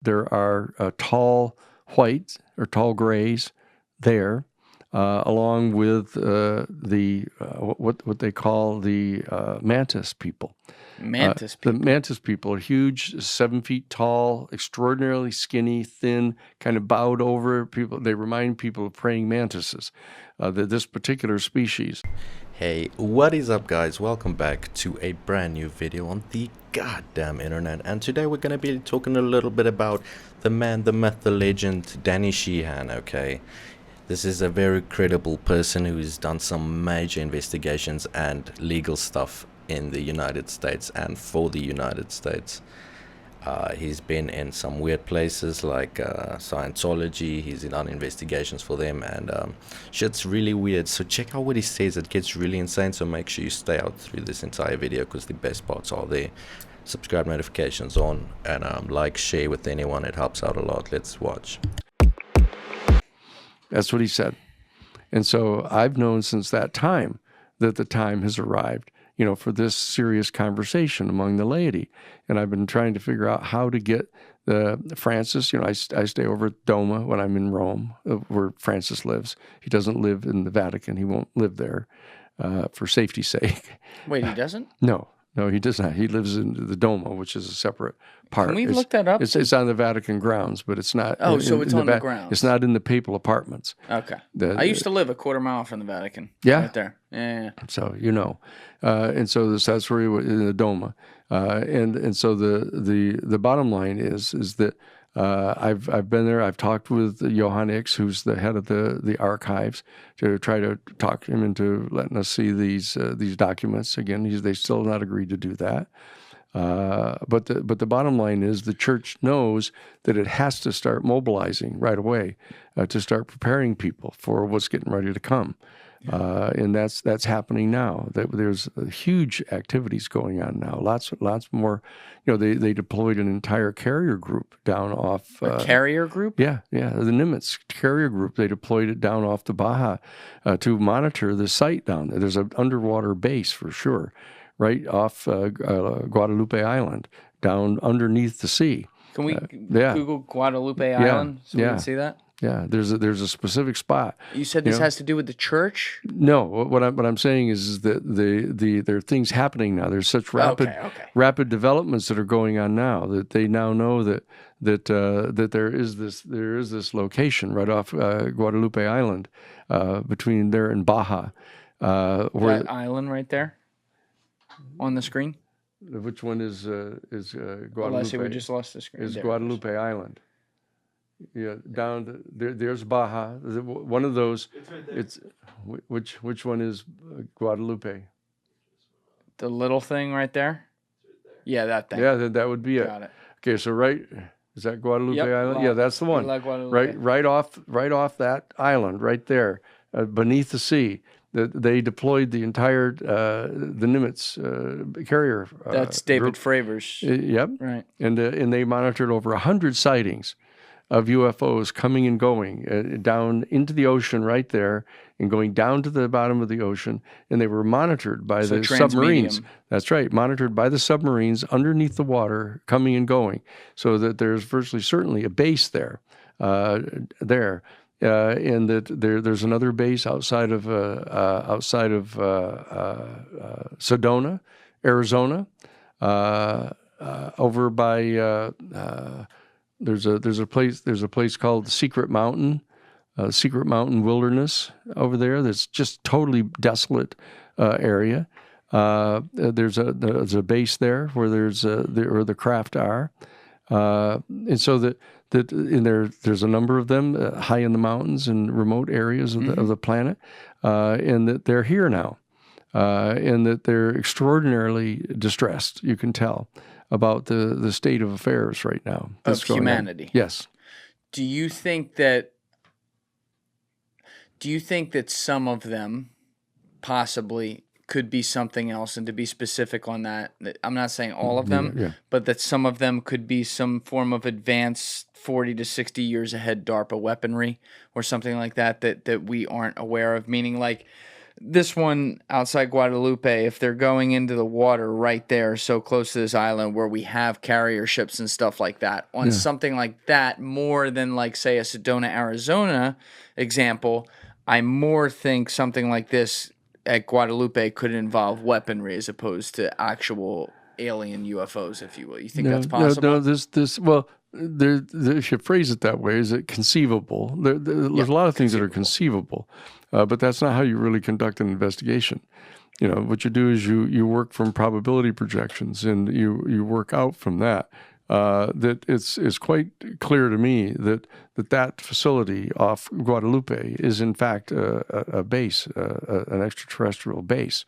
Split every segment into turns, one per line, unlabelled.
there are tall whites or tall grays there, along with what they call the mantis people.
Mantis
The
people.
mantis people are huge, 7 feet tall, extraordinarily skinny, thin, kind of bowed over people. They remind people of praying mantises, this particular species.
Hey, what is up guys? Welcome back to a brand new video on the goddamn internet, and today we're gonna be talking a little bit about the man, the myth, the legend, Danny Sheehan, okay? This is a very credible person who's done some major investigations and legal stuff in the United States and for the United States. He's been in some weird places like Scientology. He's done investigations for them, and shit's really weird. So check out what he says. It gets really insane, so make sure you stay out through this entire video because the best parts are there. Subscribe, notifications on, and like, share with anyone. It helps out a lot. Let's watch.
That's what he said. And so I've known since that time that the time has arrived, for this serious conversation among the laity. And I've been trying to figure out how to get Francis, I stay over at Doma when I'm in Rome, where Francis lives. He doesn't live in the Vatican. He won't live there for safety's sake.
Wait, he doesn't?
No, he does not. He lives in the Doma, which is a separate part.
Can we look that up?
It's on the Vatican grounds, but it's not.
Oh, so it's on the grounds.
It's not in the papal apartments.
Okay. I used to live a quarter mile from the Vatican.
Yeah.
Right there. Yeah.
So, and so that's where he was in the Doma. And so the bottom line is that I've been there. I've talked with Johann X, who's the head of the archives, to try to talk him into letting us see these documents again. They still have not agreed to do that. But the bottom line is the church knows that it has to start mobilizing right away to start preparing people for what's getting ready to come. And that's happening now. There's huge activities going on now. Lots more. They deployed an entire carrier group down off.
A carrier group?
Yeah. The Nimitz carrier group. They deployed it down off the Baja to monitor the site down there. There's an underwater base for sure, right off Guadalupe Island, down underneath the sea.
Can we Google Guadalupe Island so we can see that?
Yeah, there's a specific spot.
You said this has to do with the church?
No, what I'm saying is that there are things happening now. There's such rapid developments that are going on now that they now know that there is this location right off Guadalupe Island, between there and Baja.
Where that island right there on the screen.
Which one is Guadalupe?
Well, I see we just lost the screen.
Is Guadalupe Island? Yeah, down there's Baja. One of those. It's right there. It's which one is Guadalupe?
The little thing right there. Yeah, that thing.
Yeah, that would be it.
Got it.
Okay, so is that Guadalupe Island? Yeah, that's the one. Right off that island, right there, beneath the sea. They deployed the entire the Nimitz carrier.
That's David Fravers.
Yep.
Right.
And they monitored over 100 sightings of UFOs coming and going down into the ocean right there and going down to the bottom of the ocean. And they were monitored by the submarines. That's right, monitored by the submarines underneath the water, coming and going, so that there's virtually certainly a base there. And that there's another base outside of Sedona, Arizona, over by. There's a place called Secret Mountain Wilderness over there. That's just totally desolate area. There's a base there where where the craft are, and so there's a number of them high in the mountains and remote areas of the planet, and that they're here now, and that they're extraordinarily distressed. You can tell about the state of affairs right now.
Of humanity.
Yes.
Do you think that some of them possibly could be something else? And to be specific on that, I'm not saying all of them, but that some of them could be some form of advanced 40 to 60 years ahead DARPA weaponry or something like that we aren't aware of, meaning like this one outside Guadalupe, if they're going into the water right there, so close to this island where we have carrier ships and stuff like that, on something like that, more than like, say, a Sedona, Arizona example, I more think something like this at Guadalupe could involve weaponry as opposed to actual alien UFOs, if you will. You think that's possible?
No. Well, if you phrase it that way, is it conceivable? There's a lot of things that are conceivable, but that's not how you really conduct an investigation. You know, what you do is you work from probability projections, and you work out from that. That it's quite clear to me that facility off Guadalupe is in fact a base, an extraterrestrial base.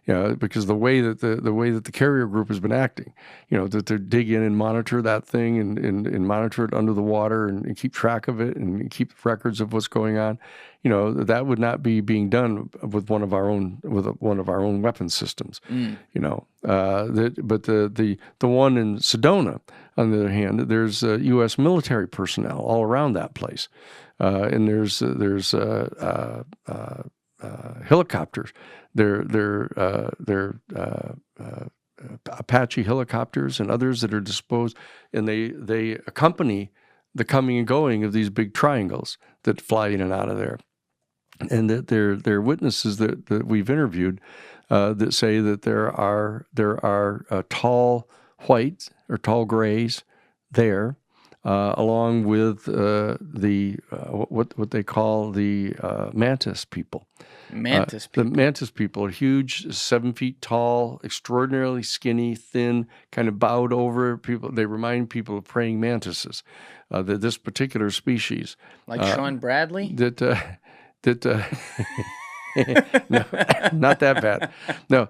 You know, because the way that the carrier group has been acting, you know, that they dig in and monitor that thing and monitor it under the water and keep track of it and keep records of what's going on. You know, that would not be being done with one of our own weapon systems. You know, but the one in Sedona, on the other hand, there's U.S. military personnel all around that place, and there's helicopters. They're Apache helicopters and others that are disposed, and they accompany the coming and going of these big triangles that fly in and out of there. And that they're witnesses that we've interviewed that say that there are tall whites or tall grays there, along with what they call the mantis people.
Mantis people.
The mantis people are huge, 7 feet tall, extraordinarily skinny, thin, kind of bowed over people. They remind people of praying mantises. This particular species,
like Sean Bradley.
No, not that bad. No,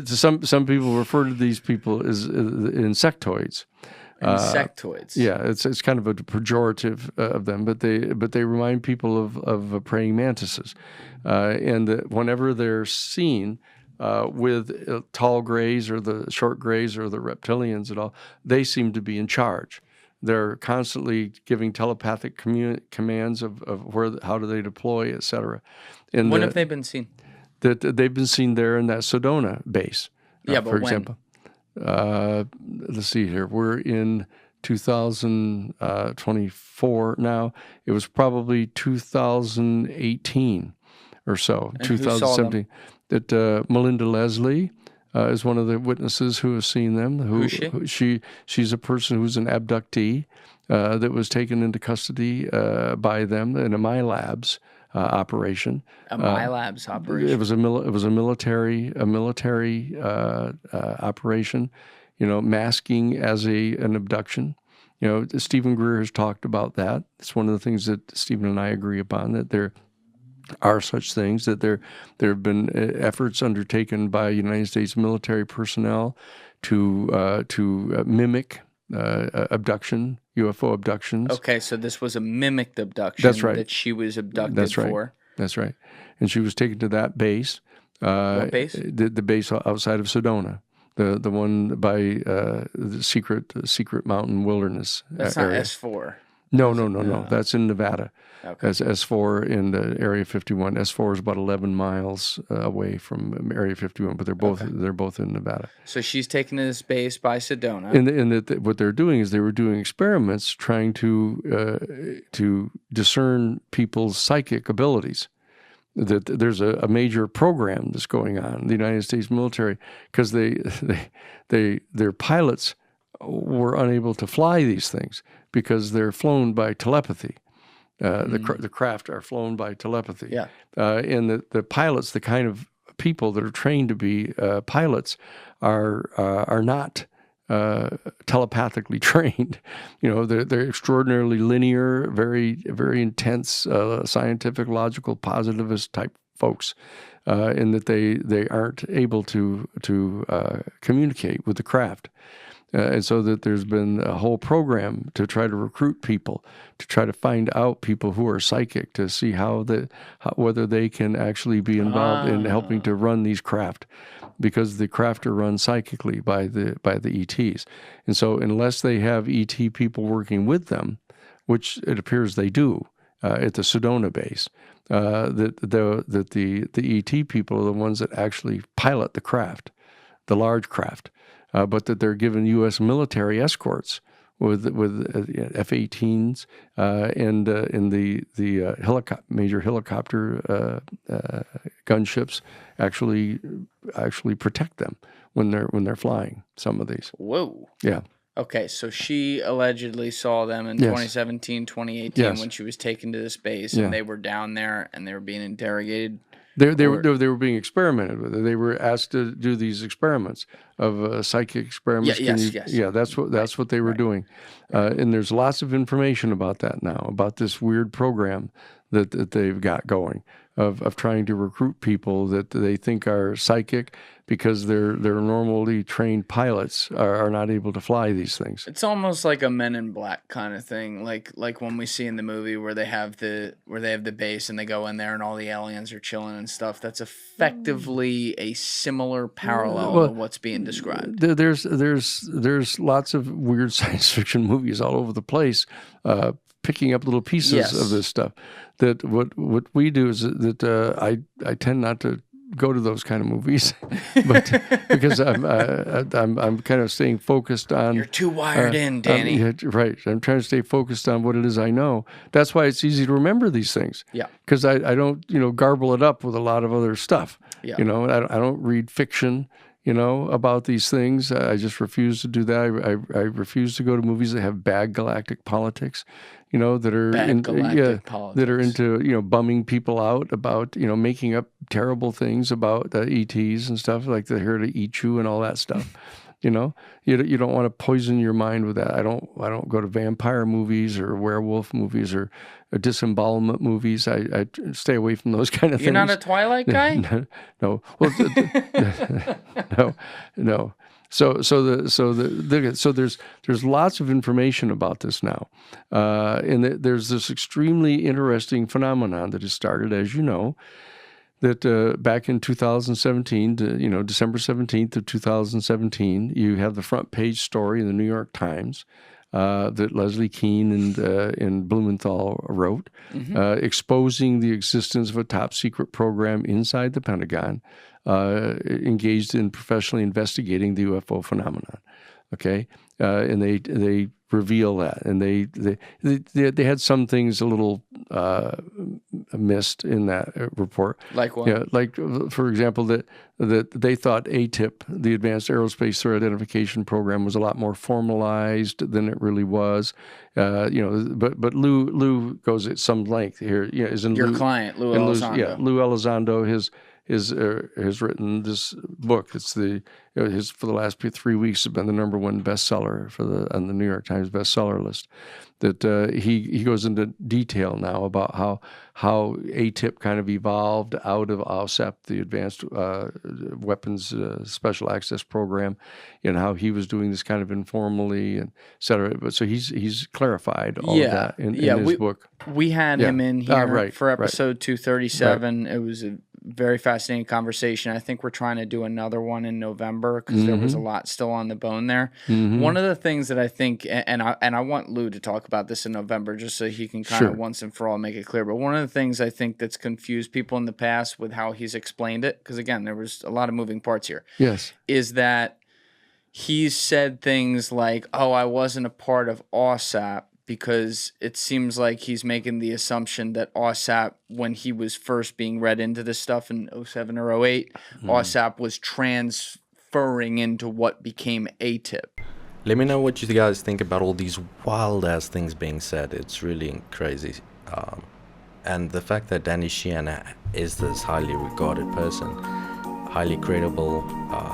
some people refer to these people as insectoids.
Insectoids.
Yeah, it's kind of a pejorative of them, but they remind people of praying mantises, and whenever they're seen with tall grays or the short grays or the reptilians at all, they seem to be in charge. They're constantly giving telepathic commands of how do they deploy, et cetera. And
when have they been seen?
That they've been seen there in that Sedona base.
Yeah, but
for example. Let's see here. We're in 2024 now. It was probably 2018 or so,
and
2017. That Melinda Leslie is one of the witnesses who has seen them.
Who's she?
She's a person who's an abductee that was taken into custody by them in a MyLabs operation.
A MyLabs operation.
It was a military operation. You know, masking as an abduction. You know, Stephen Greer has talked about that. It's one of the things that Stephen and I agree upon, that there are such things, that there have been efforts undertaken by United States military personnel to mimic abduction, UFO abductions.
Okay, so this was a mimicked abduction.
That's right.
That she was abducted for.
That's right. And she was taken to that base.
What base?
The base outside of Sedona. The one by the secret mountain wilderness.
That's
area.
not S4.
No. That's in Nevada.
Okay.
That's S4 in the Area 51. S4 is about 11 miles away from Area 51, but they're both in Nevada.
So she's taken to this base by Sedona.
And what they're doing is they were doing experiments trying to discern people's psychic abilities. That there's a major program that's going on in the United States military, because their pilots were unable to fly these things because they're flown by telepathy. The craft are flown by telepathy.
Yeah.
And the pilots, the kind of people that are trained to be pilots, are not telepathically trained. You know, they're extraordinarily linear, very very intense, scientific, logical, positivist type folks, in that they aren't able to communicate with the craft. And so that there's been a whole program to try to recruit people, to try to find out people who are psychic, to see whether they can actually be involved in helping to run these craft, because the craft are run psychically by the ETs. And so unless they have ET people working with them, which it appears they do, at the Sedona base. That the ET people are the ones that actually pilot the craft, the large craft, but that they're given U.S. military escorts with F-18s and the major helicopter gunships actually protect them when they're flying. Some of these.
Whoa.
Yeah.
Okay, so she allegedly saw them in 2017, 2018 when she was taken to the space, and they were down there and they were being interrogated.
They were being experimented with. They were asked to do these experiments of psychic experiments.
Yes.
Yeah, that's what they were doing. And there's lots of information about that now, about this weird program that they've got going of trying to recruit people that they think are psychic because their normally trained pilots are not able to fly these things.
It's almost like a Men in Black kind of thing, like when we see in the movie where they have the base and they go in there and all the aliens are chilling and stuff. That's effectively a similar parallel to what's being described.
There's lots of weird science fiction movies all over the place, picking up little pieces of this stuff. That what we do is that I tend not to go to those kind of movies, but because I'm kind of staying focused on.
You're too wired in, Danny.
Right. I'm trying to stay focused on what it is I know. That's why it's easy to remember these things.
Yeah.
Because I don't garble it up with a lot of other stuff.
Yeah.
I don't read fiction. About these things. I just refuse to do that. I refuse to go to movies that have bad galactic politics, that are that are into bumming people out about making up terrible things about the ETs and stuff, like they're here to eat you and all that stuff. You don't want to poison your mind with that. I don't go to vampire movies or werewolf movies or disembowelment movies. I stay away from those kind of things.
You're not a Twilight guy?
No. Well, no. So there's lots of information about this now, and there's this extremely interesting phenomenon that has started, as you know. That back in 2017, December 17th of 2017, you have the front page story in the New York Times that Leslie Kean and Blumenthal wrote, exposing the existence of a top secret program inside the Pentagon engaged in professionally investigating the UFO phenomenon. Okay, and they reveal that, and they had some things a little missed in that report.
Like what?
Yeah, like for example that they thought ATIP, the Advanced Aerospace Threat Identification Program, was a lot more formalized than it really was. But Lou goes at some length here. Is in
your client Lou Elizondo.
Lou Elizondo has written this book. It's for the last 3 weeks has been the #1 bestseller on the New York Times bestseller list. That he goes into detail now about how ATIP kind of evolved out of OSAP, the Advanced Weapons Special Access Program, and how he was doing this kind of informally and et cetera. But so he's clarified all of that in his book.
We had him in here for episode 237. Right. It was a very fascinating conversation. I think we're trying to do another one in November because there was a lot still on the bone there. One of the things that I think, and I want Lou to talk about this in November just so he can kind of once and for all make it clear. But one of the things I think that's confused people in the past with how he's explained it, because again, there was a lot of moving parts here.
Yes.
Is that he's said things like, oh, I wasn't a part of OSAP, because it seems like he's making the assumption that OSAP, when he was first being read into this stuff in 07 or 08, OSAP was transferring into what became ATIP.
Let me know what you guys think about all these wild-ass things being said. It's really crazy. And the fact that Danny Sheehan is this highly regarded person, highly credible,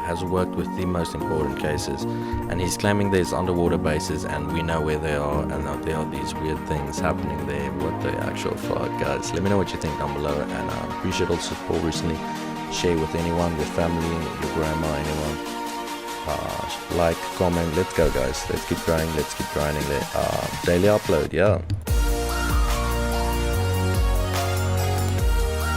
has worked with the most important cases, and he's claiming there's underwater bases and we know where they are, and that there are these weird things happening there. What the actual fuck, guys? Let me know what you think down below, and appreciate all the support recently. Share with anyone, your family, your grandma, anyone. Like, comment, let's go guys, let's keep growing, let's keep grinding. Daily upload, yeah.